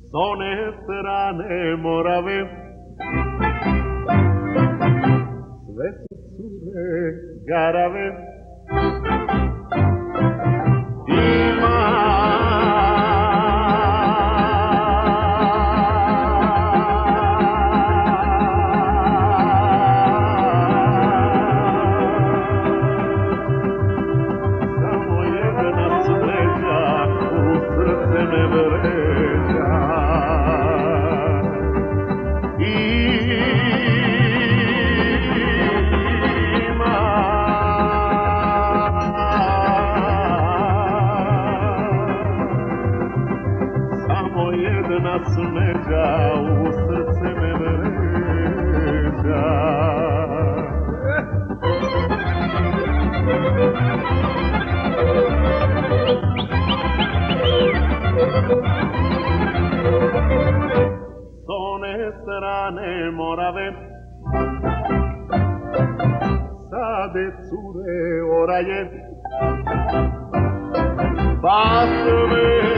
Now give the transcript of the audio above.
s one strane Morave. Sve su cure garave, jedna smeđa u srce me vređa. S one strane Morave sade cure oraje, pa sve